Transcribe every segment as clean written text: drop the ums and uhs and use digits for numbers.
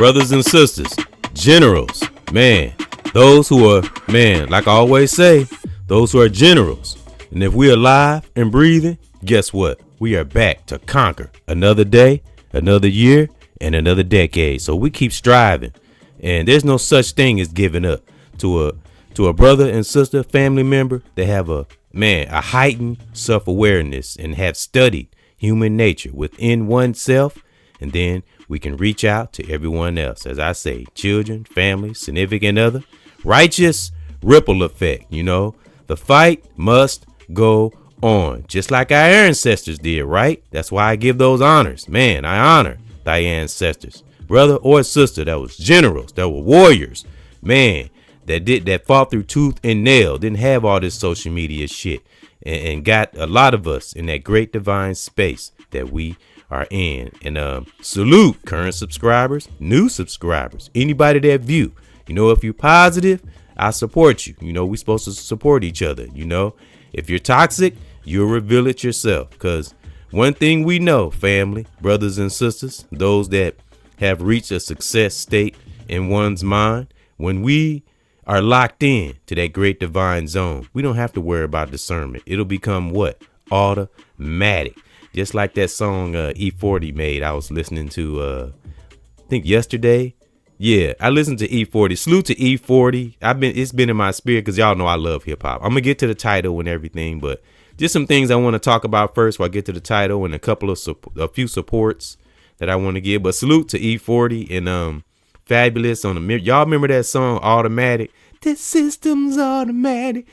brothers and sisters, generals, man, those who are, man, like I always say, those who are generals. And if we're alive and breathing, guess what? We are back to conquer another day, another year, and another decade. So we keep striving. And there's no such thing as giving up to a brother and sister, family member that have a heightened self-awareness and have studied human nature within oneself. And then we can reach out to everyone else. As I say, children, family, significant other, righteous ripple effect. You know, the fight must go on, just like our ancestors did, right? That's why I give those honors. Man, I honor thy ancestors, brother or sister that was generals, that were warriors, man, that fought through tooth and nail, didn't have all this social media shit, and got a lot of us in that great divine space that we are in. And salute current subscribers, new subscribers, anybody that view. You know, if you're positive, I support you. You know, we're supposed to support each other. You know, if you're toxic, you'll reveal it yourself. Because one thing we know, family, brothers and sisters, those that have reached a success state in one's mind, when we are locked in to that great divine zone, we don't have to worry about discernment. It'll become what? Automatic. Just like that song E40 made. I was listening to, I think yesterday. Yeah, I listened to E40. Salute to E40. It's been in my spirit because y'all know I love hip hop. I'm gonna get to the title and everything, but just some things I want to talk about first before I get to the title, and a few supports that I want to give. But salute to E40 and Fabulous on the. Y'all remember that song Automatic? The system's automatic.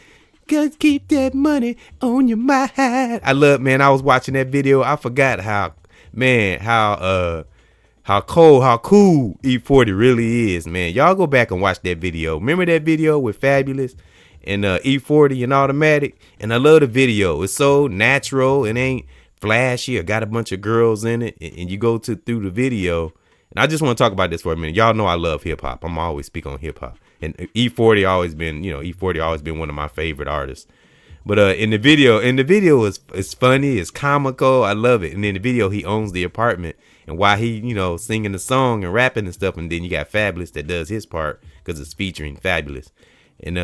Gotta keep that money on your mind. I was watching that video. I forgot how cool E40 really is, man. Y'all go back and watch that video. Remember that video with Fabulous and E40 and Automatic? And I love the video. It's so natural. It ain't flashy or got a bunch of girls in it. And you go through the video. And I just want to talk about this for a minute. Y'all know I love hip hop. I'm always speak on hip hop. And E40 always been one of my favorite artists. But in the video it's funny, it's comical. I love it. And in the video, he owns the apartment, and while he, singing the song and rapping and stuff, and then you got Fabulous that does his part because it's featuring Fabulous. And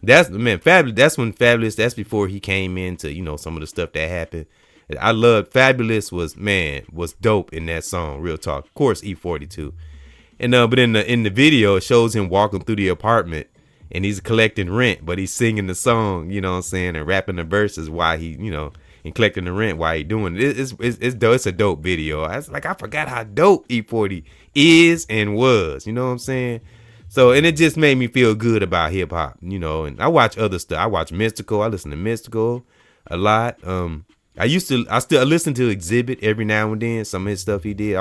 Fabulous. That's when Fabulous. That's before he came into some of the stuff that happened. I love Fabulous was dope in that song. Real talk. Of course, E40 too. And but in the video, it shows him walking through the apartment. And he's collecting rent, but he's singing the song, you know what I'm saying, and rapping the verses while he, and collecting the rent while he doing it. It's dope. It's a dope video. I forgot how dope E40 is and was, you know what I'm saying? So, and it just made me feel good about hip hop, and I watch other stuff. I watch Mystical. I listen to Mystical a lot. I listen to Exhibit every now and then. Some of his stuff he did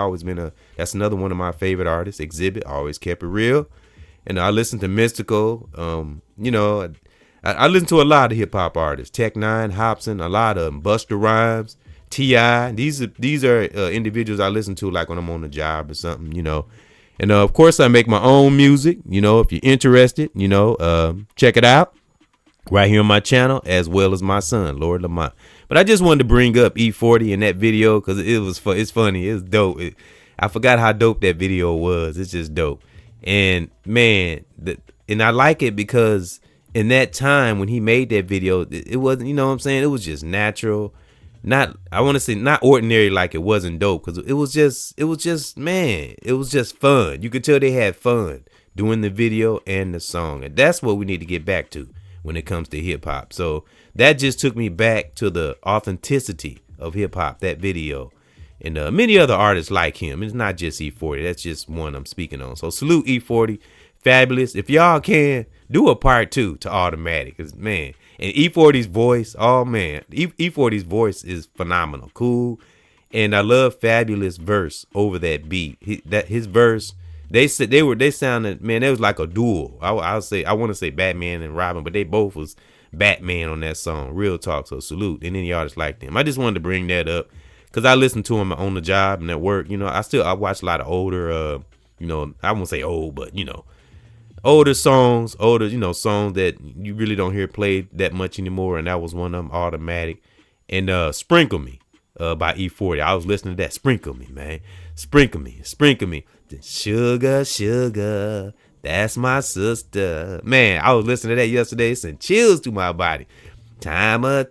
that's another one of my favorite artists. Exhibit always kept it real. And I listen to Mystical. I listen to a lot of hip hop artists. Tech Nine, Hobson, a lot of them. Busta Rhymes, T.I. These are individuals I listen to like when I'm on the job or something, And of course, I make my own music. If you're interested, check it out right here on my channel, as well as my son, Lord Lamont. But I just wanted to bring up E40 in that video because it's funny. It's dope. I forgot how dope that video was. It's just dope. And man, and I like it because in that time when he made that video, it wasn't, you know what I'm saying? It was just natural. I want to say not ordinary, like it wasn't dope, because it was just fun. You could tell they had fun doing the video and the song. And that's what we need to get back to when it comes to hip hop. So that just took me back to the authenticity of hip hop, that video. And many other artists like him. It's not just E40. That's just one I'm speaking on. So salute E40. Fabulous. If y'all can, do a part 2 to Automatic. Cause man, and E40's voice, oh man, E40's voice is phenomenal. Cool. And I love Fabulous verse over that beat. His verse, they sounded, man, it was like a duel. I want to say Batman and Robin, but they both was Batman on that song. Real talk. So salute. And any artists like them. I just wanted to bring that up. Cause I listen to him on the job and at work, I watch a lot of older, I won't say old, but older songs, songs that you really don't hear played that much anymore. And that was one of them, Automatic. And Sprinkle Me by E40. I was listening to that. Sprinkle me, man. Sprinkle me. Sugar, sugar, that's my sister. Man, I was listening to that yesterday. It sent chills to my body. Timer,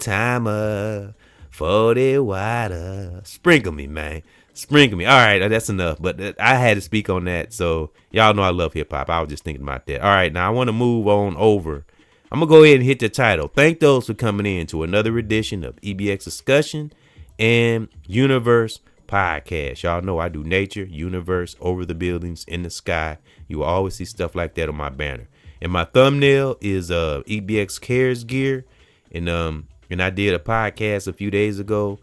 40 water. Sprinkle me, man. Sprinkle me. All right, that's enough. But I had to speak on that. So y'all know I love hip hop. I was just thinking about that. All right, now I want to move on over. I'm going to go ahead and hit the title. Thank those for coming in to another edition of EBX Discussion and Universe Podcast. Y'all know I do nature, universe, over the buildings, in the sky. You will always see stuff like that on my banner. And my thumbnail is EBX Cares gear. And I did a podcast a few days ago.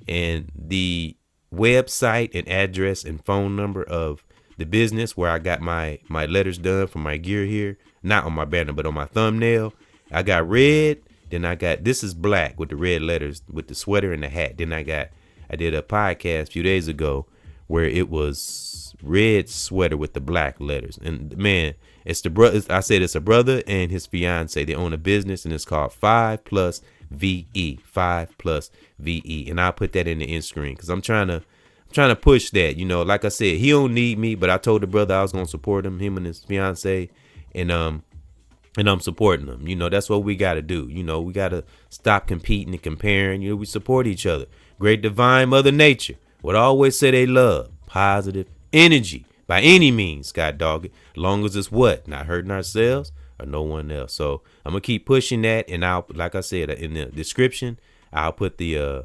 And the website and address and phone number of the business where I got my letters done for my gear here. Not on my banner, but on my thumbnail. I got red. Then I got, this is black with the red letters with the sweater and the hat. Then I did a podcast a few days ago where it was red sweater with the black letters. And man, it's the brother. I said it's a brother and his fiance. They own a business and it's called 5+ VE. 5+ VE. And I'll put that in the end screen because I'm trying to push that. You know, like I said, he don't need me, but I told the brother I was gonna support him and his fiance, and I'm supporting them. You know, that's what we got to do. You know, we got to stop competing and comparing. You know, we support each other. Great divine Mother Nature would always say they love positive energy by any means, God dog it. As long as it's what? Not hurting ourselves or no one else. So I'm going to keep pushing that. And I'll, like I said, in the description, I'll put the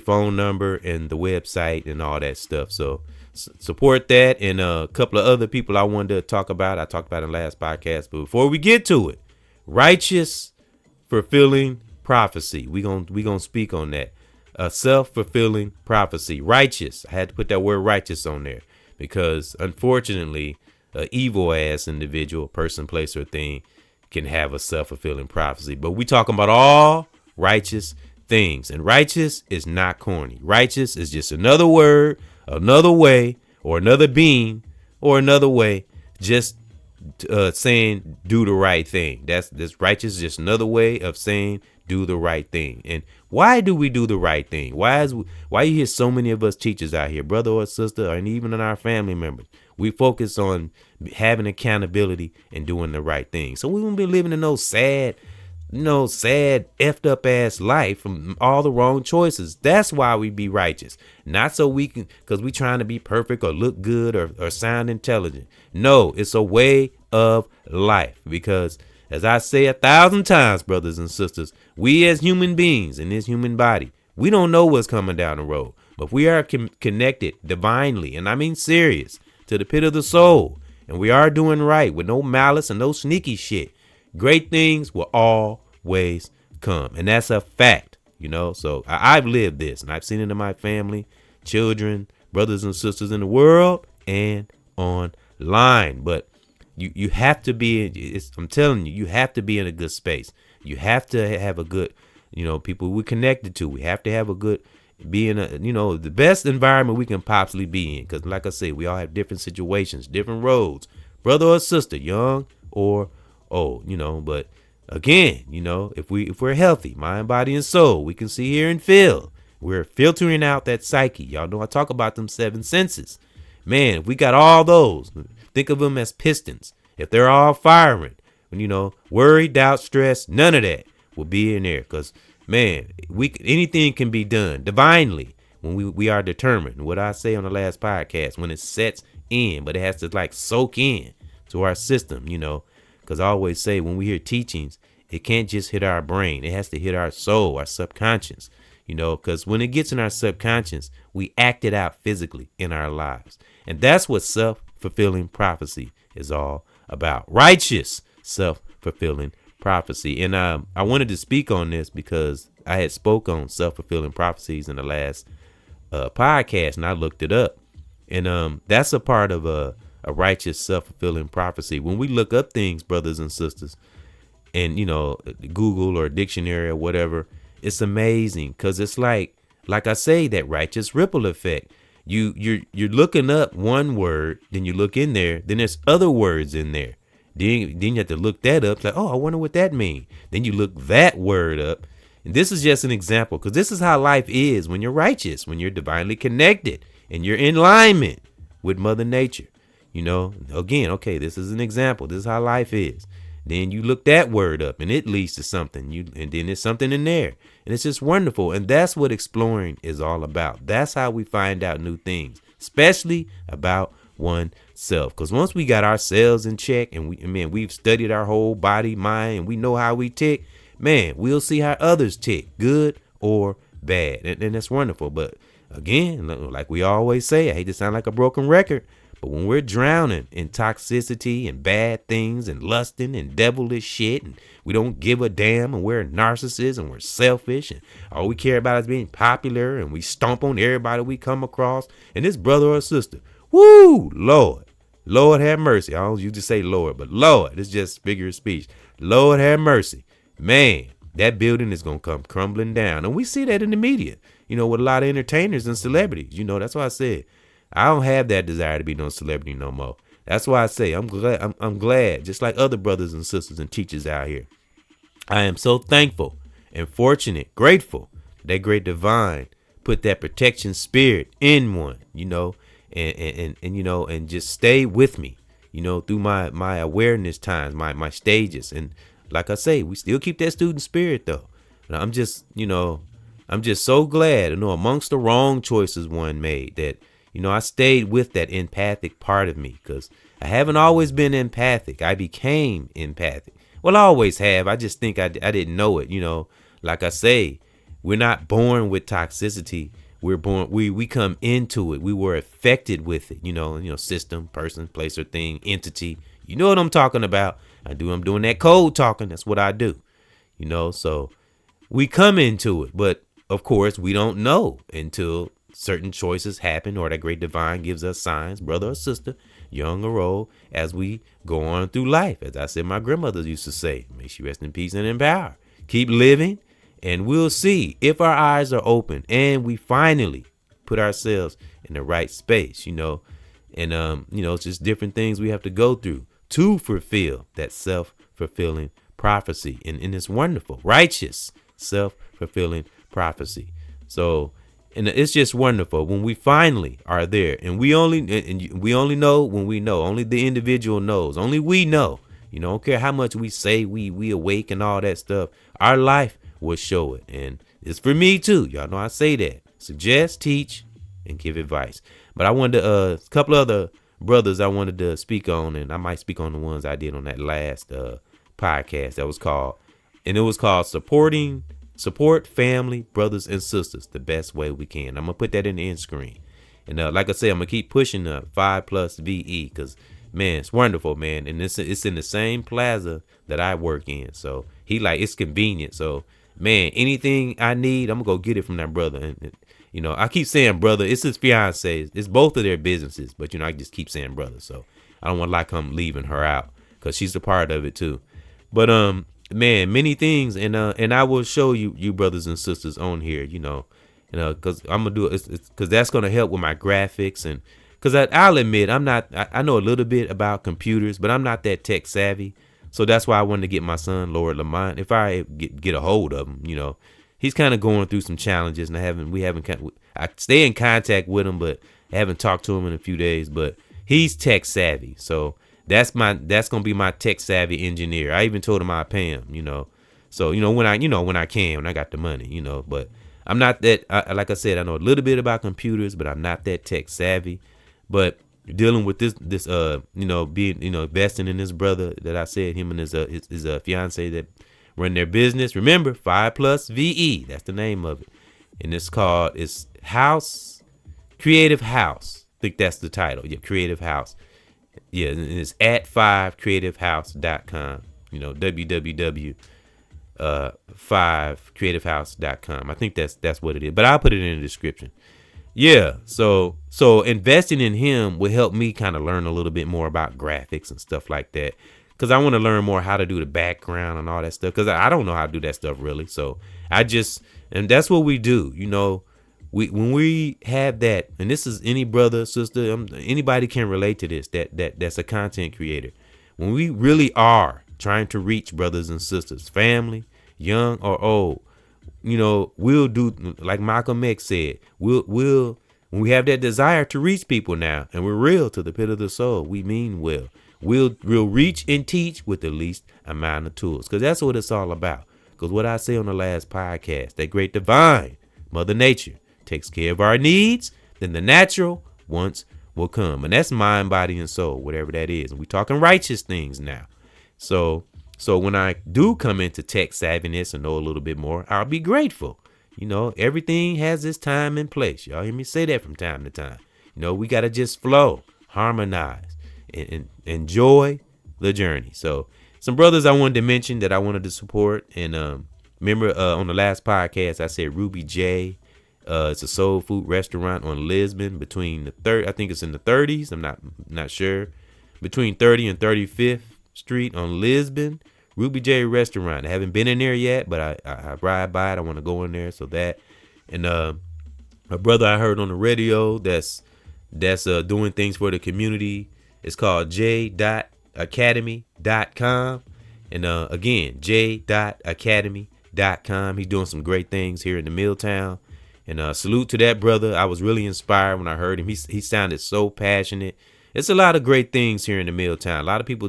phone number and the website and all that stuff. So support that, and a couple of other people I wanted to talk about. I talked about in the last podcast, but before we get to it, righteous fulfilling prophecy. We gonna speak on that. A self-fulfilling prophecy. Righteous. I had to put that word righteous on there because unfortunately, an evil ass individual, person, place, or thing can have a self-fulfilling prophecy. But we talking about all righteous things, and righteous is not corny. Righteous is just another word, another way, or another being, or another way, just saying do the right thing. That's righteous, just another way of saying do the right thing. And why do we do the right thing? Why you hear so many of us teachers out here, brother or sister, and even in our family members, we focus on having accountability and doing the right thing. So we won't be living in those sad effed up ass life from all the wrong choices. That's why we be righteous. Not so we can, because we trying to be perfect or look good or sound intelligent. No, it's a way of life. Because as I say 1,000 times, brothers and sisters, we as human beings in this human body, we don't know what's coming down the road. But if we are connected divinely, and I mean serious, to the pit of the soul, and we are doing right with no malice and no sneaky shit, great things will always come. And that's a fact, you know. So I've lived this, and I've seen it in my family, children, brothers and sisters in the world and online. But you have to be, I'm telling you, you have to be in a good space. You have to have a good, people we're connected to. We have to have a good, be in the best environment we can possibly be in. Because like I said, we all have different situations, different roads, brother or sister, young or old, but again, if we're healthy, mind, body, and soul, we can see, hear, and feel. We're filtering out that psyche. Y'all know I talk about them 7 senses. Man, if we got all those, think of them as pistons. If they're all firing, worry, doubt, stress, none of that will be in there. Because, man, anything can be done divinely when we are determined. What I say on the last podcast, when it sets in, but it has to soak in to our system, Because I always say when we hear teachings, it can't just hit our brain. It has to hit our soul, our subconscious, because when it gets in our subconscious, we act it out physically in our lives. And that's what self-fulfilling prophecy is all about. Righteous self-fulfilling prophecy. And I wanted to speak on this because I had spoke on self-fulfilling prophecies in the last podcast, and I looked it up. And that's a part of a righteous self-fulfilling prophecy. When we look up things, brothers and sisters, and Google or dictionary or whatever, it's amazing because it's like I say, that righteous ripple effect. You're looking up one word, then you look in there, then there's other words in there. Then you have to look that up. It's like, oh, I wonder what that means. Then you look that word up. And this is just an example, because this is how life is when you're righteous, when you're divinely connected and you're in alignment with Mother Nature. You know, again, okay, this is an example. This is how life is. Then you look that word up and it leads to something. And then there's something in there. And it's just wonderful. And that's what exploring is all about. That's how we find out new things, especially about oneself. Because once we got ourselves in check and we've studied our whole body, mind, and we know how we tick, man, we'll see how others tick, good or bad. And that's wonderful. But again, like we always say, I hate to sound like a broken record, but when we're drowning in toxicity and bad things and lusting and devilish shit, and we don't give a damn, and we're narcissists and we're selfish, and all we care about is being popular, and we stomp on everybody we come across, and this brother or sister, woo, Lord have mercy. I don't usually say Lord, but Lord, it's just figure of speech. Lord have mercy. Man, that building is going to come crumbling down. And we see that in the media, you know, with a lot of entertainers and celebrities. You know, that's why I said, I don't have that desire to be no celebrity no more. That's why I say I'm glad, just like other brothers and sisters and teachers out here. I am so thankful and fortunate, grateful that great divine put that protection spirit in one, you know, and you know, and just stay with me, you know, through my awareness times, my stages. And like I say, we still keep that student spirit though. And I'm just so glad, you know, amongst the wrong choices one made, that you know, I stayed with that empathic part of me, because I haven't always been empathic. I became empathic. Well, I always have. I just think I didn't know it. You know, like I say, we're not born with toxicity. We're born, we come into it. We were affected with it, you know, system, person, place or thing, entity. You know what I'm talking about. I'm doing that code talking. That's what I do, you know, so we come into it. But of course, we don't know until certain choices happen, or that great divine gives us signs, brother or sister, young or old, as we go on through life. As I said, my grandmother used to say, may she rest in peace and in power. Keep living, and we'll see if our eyes are open and we finally put ourselves in the right space, you know. And you know, it's just different things we have to go through to fulfill that self-fulfilling prophecy. And it's wonderful, righteous, self-fulfilling prophecy. So, and it's just wonderful when we finally are there, and we only know when we know. Only the individual knows. Only we know. You know, don't care how much we say we awake and all that stuff. Our life will show it, and it's for me too. Y'all know I say that. Suggest, teach, and give advice. But I wanted to, a couple other brothers I wanted to speak on, and I might speak on the ones I did on that last podcast. That was called, and it was called Support family, brothers, and sisters the best way we can. I'm going to put that in the end screen. And like I said, I'm going to keep pushing the 5+ VE, because, man, it's wonderful, man. And it's in the same plaza that I work in. So it's convenient. So, man, anything I need, I'm going to go get it from that brother. And you know, I keep saying brother. It's his fiance. It's both of their businesses. But, you know, I just keep saying brother. So I don't want to like I'm leaving her out, because she's a part of it, too. But, man, many things, and I will show you brothers and sisters on here, you know, because I'm gonna do it, because that's gonna help with my graphics, and because I'll admit I know a little bit about computers, but I'm not that tech savvy, so that's why I wanted to get my son Lord Lamont. If I get a hold of him, you know, he's kind of going through some challenges, and I stay in contact with him, but I haven't talked to him in a few days, but he's tech savvy, so. That's gonna be my tech savvy engineer. I even told him I'd pay him, you know. So, you know, when I got the money, you know, but I'm not that, like I said, I know a little bit about computers, but I'm not that tech savvy. But dealing with this, you know, being, you know, investing in this brother that I said, him and his fiance that run their business. Remember, 5+ VE, that's the name of it. And it's Creative House. I think that's the title. Yeah, Creative House. Yeah, and it's at 5creativehouse.com. You know, www.5creativehouse.com. I think that's what it is. But I'll put it in the description. Yeah, so investing in him will help me kind of learn a little bit more about graphics and stuff like that. Because I want to learn more how to do the background and all that stuff. Because I don't know how to do that stuff really. So and that's what we do, you know. When we have that, and this is any brother, sister, anybody can relate to this, that's a content creator. When we really are trying to reach brothers and sisters, family, young or old, you know, we'll do like Malcolm X said, we'll When we have that desire to reach people now, and we're real to the pit of the soul, we mean well. We'll reach and teach with the least amount of tools, because that's what it's all about. Because what I say on the last podcast, that great divine Mother Nature takes care of our needs, then the natural wants will come. And that's mind, body, and soul, whatever that is. And we're talking righteous things now. So when I do come into tech savviness and know a little bit more, I'll be grateful. Everything has its time and place. Y'all hear me say that from time to time. We got to just flow, harmonize, and enjoy the journey. So some brothers I wanted to mention that I wanted to support. And remember on the last podcast, I said Ruby J. It's a soul food restaurant on Lisbon between I think it's in the 30s. I'm not sure. Between 30 and 35th Street on Lisbon. Ruby J restaurant. I haven't been in there yet, but I ride by it. I want to go in there. So that, and a brother I heard on the radio that's doing things for the community. It's called j.academy.com. And again, j.academy.com. He's doing some great things here in the Milltown. And salute to that brother. I was really inspired when I heard him. He sounded so passionate. It's a lot of great things here in the Milltown. A lot of people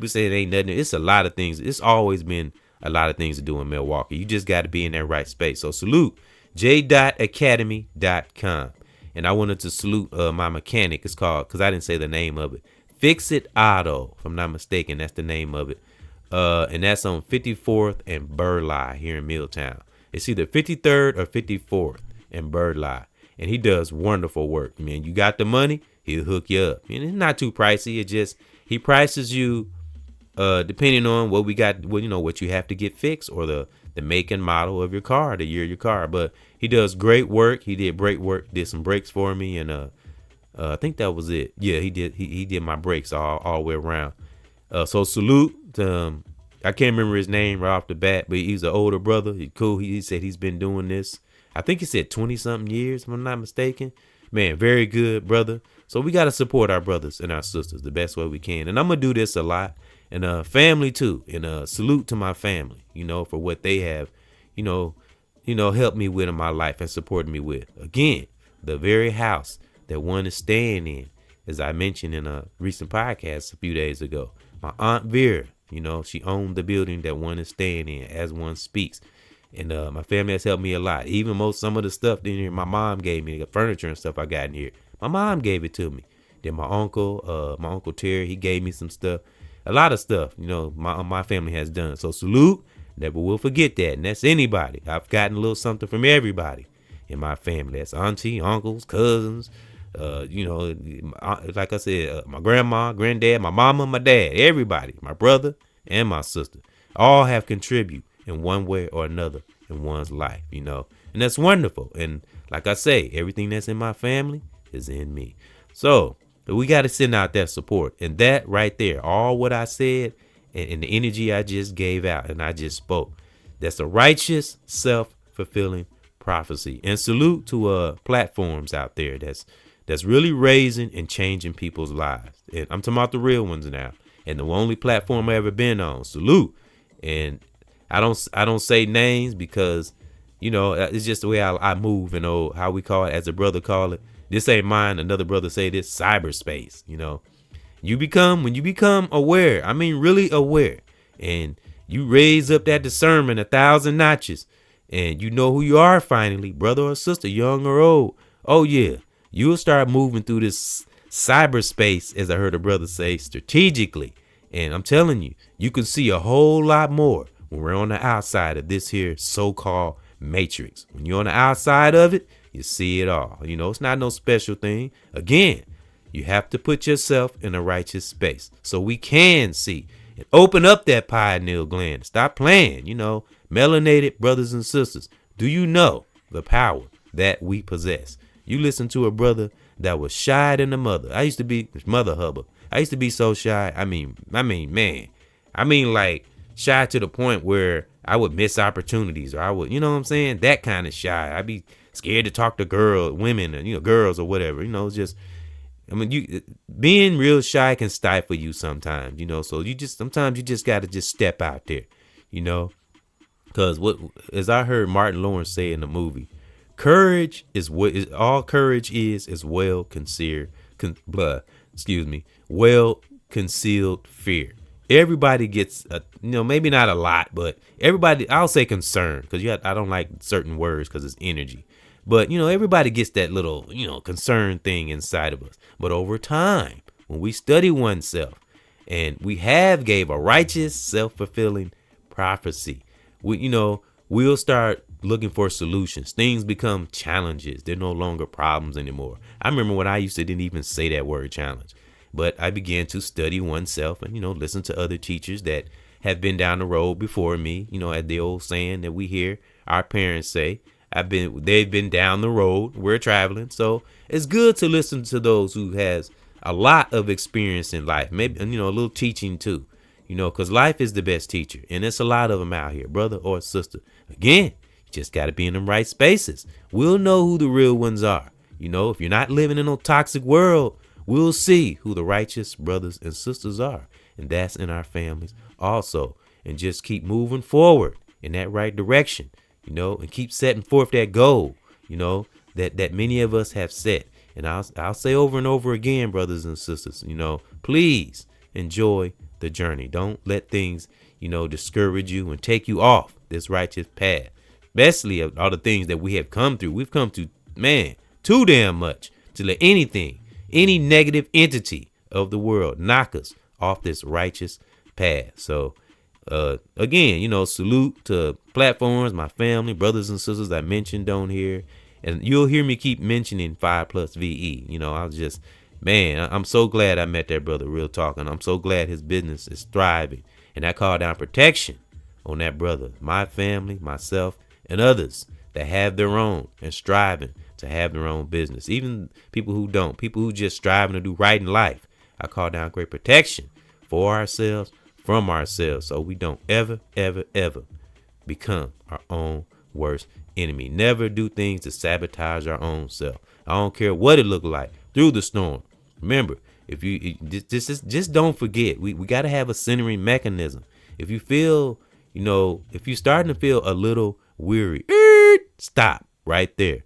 say it ain't nothing. It's a lot of things. It's always been a lot of things to do in Milwaukee. You just got to be in that right space. So salute j.academy.com. And I wanted to salute my mechanic. It's called, because I didn't say the name of it, Fix It Auto, if I'm not mistaken. That's the name of it. And that's on 54th and Burleigh here in Milltown. It's either 53rd or 54th and Burleigh. And he does wonderful work. Man, you got the money, he'll hook you up. And it's not too pricey. It just, he prices you depending on what we got, what you have to get fixed, or the make and model of your car, the year of your car. But he does great work. He did brake work, did some brakes for me. And I think that was it. Yeah, he did. He did my brakes all the way around. So salute to, I can't remember his name right off the bat, but he's an older brother. He's cool. He said he's been doing this, I think he said 20 something years, if I'm not mistaken. Man, very good brother. So we got to support our brothers and our sisters the best way we can. And I'm going to do this a lot. And family too. And salute to my family, for what they have, helped me with in my life and supported me with. Again, the very house that one is staying in, as I mentioned in a recent podcast a few days ago. My Aunt Vera, she owned the building that one is staying in as one speaks. And my family has helped me a lot. Even some of the stuff in here, my mom gave me, the furniture and stuff I got in here. My mom gave it to me. Then my uncle Terry, he gave me some stuff. A lot of stuff, my family has done. So salute, never will forget that. And that's anybody. I've gotten a little something from everybody in my family. That's auntie, uncles, cousins, like I said, my grandma, granddad, my mama, my dad, everybody, my brother and my sister, all have contributed in one way or another in one's life, and that's wonderful. And like I say, everything that's in my family is in me. So we got to send out that support, and that right there, all what I said and the energy I just gave out and I just spoke, that's a righteous, self-fulfilling prophecy. And salute to platforms out there that's really raising and changing people's lives. And I'm talking about the real ones now. And the only platform I ever been on. Salute. And I don't say names because, it's just the way I move and how we call it, as a brother call it. This ain't mine. Another brother say this, cyberspace. When you become aware, I mean really aware, and you raise up that discernment 1,000 notches, and you know who you are finally, brother or sister, young or old. Oh yeah. You'll start moving through this cyberspace, as I heard a brother say, strategically. And I'm telling you, you can see a whole lot more when we're on the outside of this here so-called matrix. When you're on the outside of it, you see it all. It's not no special thing. Again, you have to put yourself in a righteous space so we can see and open up that pineal gland. Stop playing, melanated brothers and sisters. Do you know the power that we possess? You listen to a brother that was shy than the mother. I used to be Mother Hubbard. I used to be so shy. I mean, man. Like shy to the point where I would miss opportunities, or I would, that kind of shy. I'd be scared to talk to women, and girls or whatever. Being real shy can stifle you sometimes. So sometimes you just got to just step out there, because as I heard Martin Lawrence say in the movie, Courage is what is all courage is well concealed, well concealed fear. Everybody gets maybe not a lot, but everybody, I'll say concern, because I don't like certain words because it's energy. But everybody gets that little concern thing inside of us. But over time, when we study oneself, and we have gave a righteous, self-fulfilling prophecy, we'll start looking for solutions. Things become challenges. They're no longer problems anymore. I remember when I used to didn't even say that word challenge, but I began to study oneself and, listen to other teachers that have been down the road before me, as the old saying that we hear our parents say, they've been down the road. We're traveling. So it's good to listen to those who has a lot of experience in life. Maybe, a little teaching too, because life is the best teacher. And there's a lot of them out here, brother or sister. Again, you just got to be in them right spaces. We'll know who the real ones are. If you're not living in a toxic world, we'll see who the righteous brothers and sisters are. And that's in our families also. And just keep moving forward in that right direction, and keep setting forth that goal, that many of us have set. And I'll say over and over again, brothers and sisters, please enjoy the journey. Don't let things, discourage you and take you off this righteous path. Especially of all the things that we have come through. We've come through, too damn much to let any negative entity of the world knock us off this righteous path. So, again, salute to platforms, my family, brothers and sisters I mentioned on here. And you'll hear me keep mentioning 5+ VE. I was just, I'm so glad I met that brother, real talk. And I'm so glad his business is thriving. And I call down protection on that brother, my family, myself, and others that have their own and striving to have their own business. Even people who don't, people who just striving to do right in life. I call down great protection for ourselves, from ourselves, so we don't ever, ever, ever become our own worst enemy. Never do things to sabotage our own self. I don't care what it look like through the storm. Remember, if you just don't forget, we got to have a centering mechanism. If you feel, if you're starting to feel a little weary, stop right there.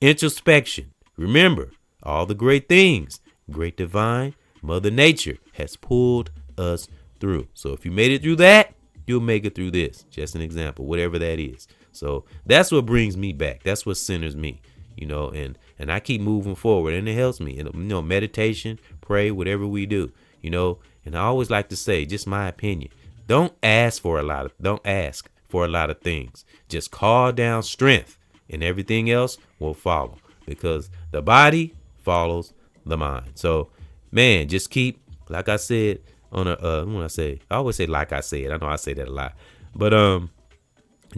Introspection. Remember all the great things, great divine Mother Nature has pulled us through. So if you made it through that, you'll make it through this. Just an example, whatever that is. So that's what brings me back. That's what centers me, and I keep moving forward, and it helps me. And, meditation, pray, whatever we do, and I always like to say, just my opinion, don't ask for a lot of things. Just call down strength and everything else will follow, because the body follows the mind. So, just keep, like I said, I always say, like I said, I know I say that a lot, but,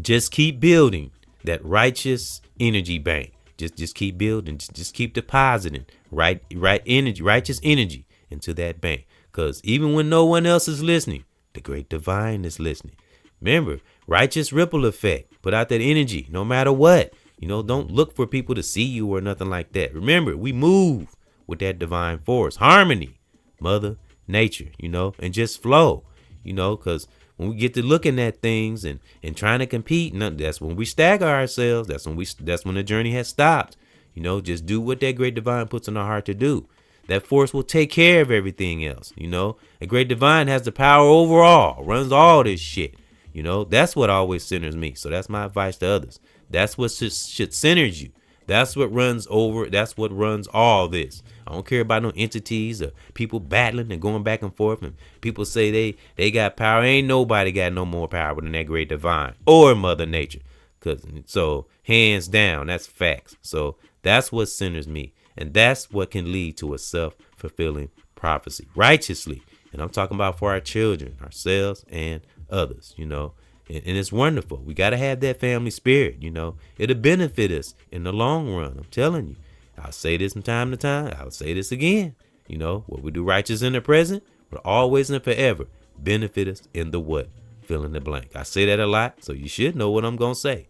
just keep building that righteous energy bank. Just keep building. Just keep depositing right energy, righteous energy into that bank. Because even when no one else is listening, the great divine is listening. Remember, righteous ripple effect. Put out that energy no matter what. Don't look for people to see you or nothing like that. Remember, we move with that divine force, harmony, Mother Nature, and just flow, because when we get to looking at things and trying to compete, that's when we stagger ourselves. That's when the journey has stopped. Just do what that great divine puts in our heart to do. That force will take care of everything else. A great divine has the power over all, runs all this shit. That's what always centers me. So that's my advice to others. That's what should center you. That's what runs all this. I don't care about no entities or people battling and going back and forth, and people say they got power. Ain't nobody got no more power than that great divine or Mother Nature. So hands down, that's facts. So that's what centers me. And that's what can lead to a self-fulfilling prophecy righteously. And I'm talking about for our children, ourselves, and others, And it's wonderful. We got to have that family spirit, It'll benefit us in the long run. I'm telling you. I'll say this from time to time. I'll say this again. What we do righteous in the present will always and forever benefit us in the what? Fill in the blank. I say that a lot, so you should know what I'm going to say.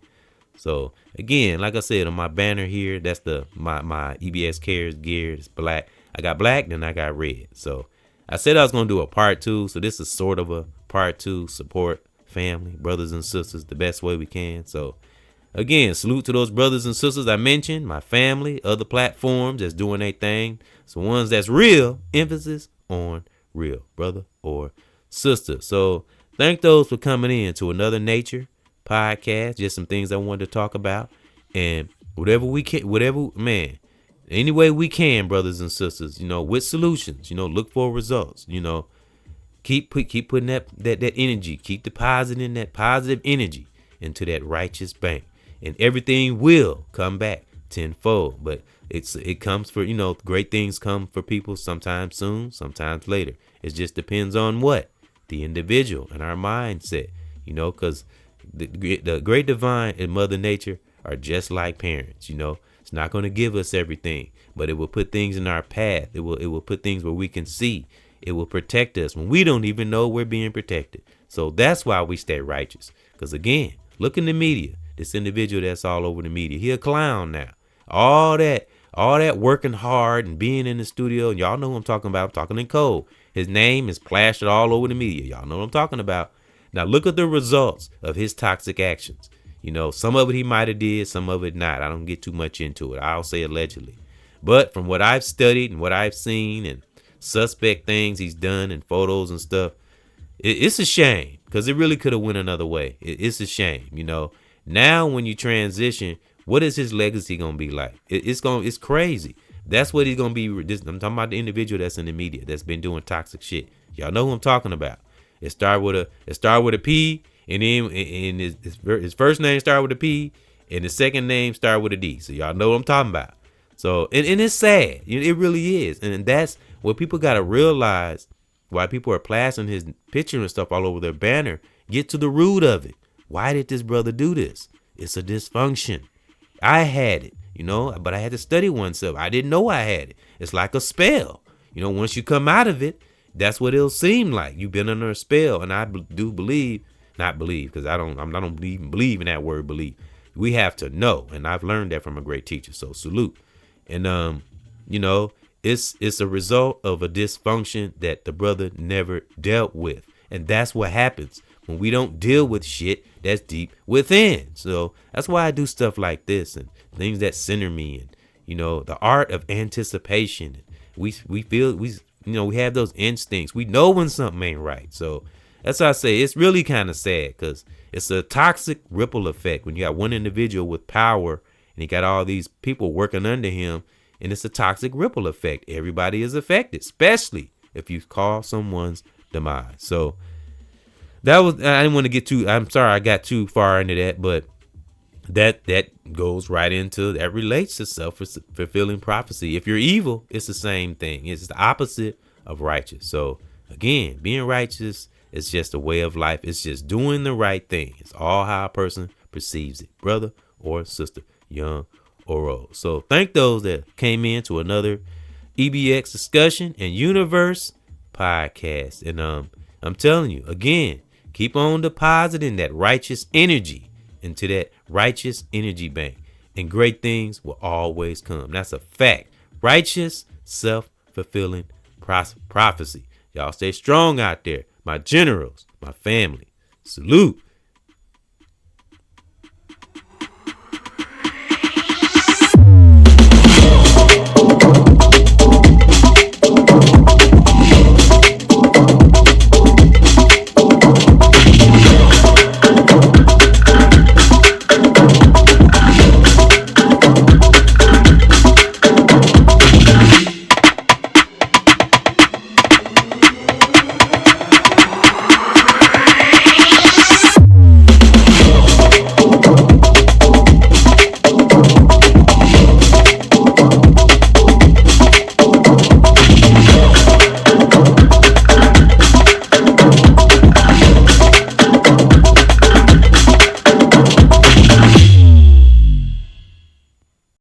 So, again, like I said, on my banner here, that's my EBS Cares gear. It's black. I got black, then I got red. So, I said I was going to do a part 2, so this is sort of a part 2. Support family, brothers and sisters, the best way we can. So, again, salute to those brothers and sisters I mentioned, my family, other platforms that's doing their thing. So ones that's real, emphasis on real, brother or sister. So thank those for coming in to another nature podcast. Just some things I wanted to talk about. And whatever we can, whatever, man, any way we can, brothers and sisters, with solutions, look for results, keep putting that energy, keep depositing that positive energy into that righteous bank, and everything will come back tenfold. But it comes for, great things come for people sometimes soon, sometimes later. It just depends on what the individual and our mindset, because the great divine and Mother Nature are just like parents. It's not going to give us everything, but it will put things in our path. It will put things where we can see. It will protect us when we don't even know we're being protected. So that's why we stay righteous. Because again, look in the media. This individual that's all over the media, he a clown now. All that working hard and being in the studio, and y'all know who I'm talking about. I'm talking in code. His name is plastered all over the media. Y'all know what I'm talking about. Now look at the results of his toxic actions. Some of it he might have did, some of it not. I don't get too much into it. I'll say allegedly. But from what I've studied and what I've seen and suspect things he's done and photos and stuff, it's a shame, because it really could have went another way. It's a shame. Now when you transition, what is his legacy gonna be like? It's crazy. That's what he's gonna be. I'm talking about the individual that's in the media that's been doing toxic shit. Y'all know who I'm talking about. It started with a P, and then his first name started with a P, and his second name started with a D. So y'all know what I'm talking about. So and it's sad. It really is, and that's what people gotta realize. Why people are plastering his picture and stuff all over their banner. Get to the root of it. Why did this brother do this? It's a dysfunction. I had it, but I had to study oneself. I didn't know I had it. It's like a spell. Once you come out of it, that's what it'll seem like. You've been under a spell. And I do believe, not believe, because I don't even believe in that word believe. We have to know. And I've learned that from a great teacher. So salute. And, it's a result of a dysfunction that the brother never dealt with. And that's what happens when we don't deal with shit that's deep within. So that's why I do stuff like this and things that center me, and the art of anticipation. We feel we have those instincts. We know when something ain't right. So that's why I say it's really kind of sad, because it's a toxic ripple effect when you got one individual with power and he got all these people working under him, and it's a toxic ripple effect. Everybody is affected, especially if you cause someone's demise. So I didn't want to get too, I'm sorry I got too far into that, but that goes right into, that relates to self-fulfilling prophecy. If you're evil, it's the same thing. It's the opposite of righteous. So again, being righteous is just a way of life. It's just doing the right thing. It's all how a person perceives it, brother or sister, young or old. So thank those that came in to another EBX discussion and universe podcast. And I'm telling you again, keep on depositing that righteous energy into that righteous energy bank, and great things will always come. That's a fact. Righteous, self-fulfilling prophecy. Y'all stay strong out there. My generals, my family. Salute.